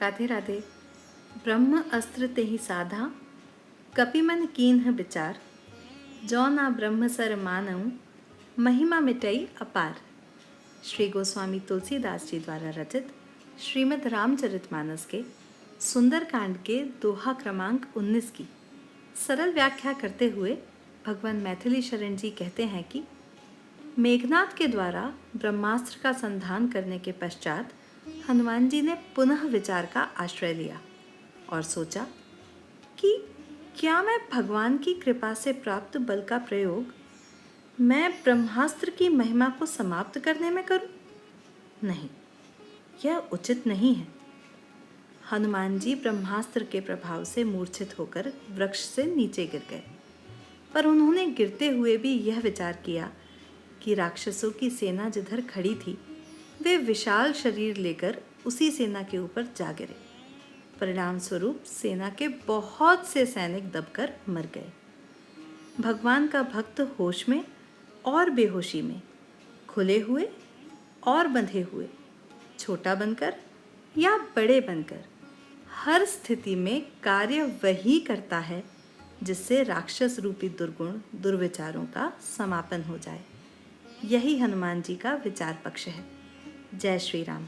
राधे राधे। ब्रह्म अस्त्र ते ही साधा, कपिमन कीन्ह विचार, जो ना ब्रह्म सर मानऊं, महिमा मिटई अपार। श्री गोस्वामी तुलसीदास जी द्वारा रचित श्रीमद् रामचरितमानस के सुंदरकांड के दोहा क्रमांक 19 की सरल व्याख्या करते हुए भगवान मैथिली शरण जी कहते हैं कि मेघनाद के द्वारा ब्रह्मास्त्र का संधान करने के पश्चात हनुमान जी ने पुनः विचार का आश्रय लिया और सोचा कि क्या मैं भगवान की कृपा से प्राप्त बल का प्रयोग मैं ब्रह्मास्त्र की महिमा को समाप्त करने में करूं? नहीं, यह उचित नहीं है। हनुमान जी ब्रह्मास्त्र के प्रभाव से मूर्छित होकर वृक्ष से नीचे गिर गए, पर उन्होंने गिरते हुए भी यह विचार किया कि राक्षसों की सेना जिधर खड़ी थी वे विशाल शरीर लेकर उसी सेना के ऊपर जा गिरे। परिणाम स्वरूप सेना के बहुत से सैनिक दबकर मर गए। भगवान का भक्त होश में और बेहोशी में, खुले हुए और बंधे हुए, छोटा बनकर या बड़े बनकर, हर स्थिति में कार्य वही करता है जिससे राक्षस रूपी दुर्गुण दुर्विचारों का समापन हो जाए। यही हनुमान जी का विचार पक्ष है। जय श्री राम।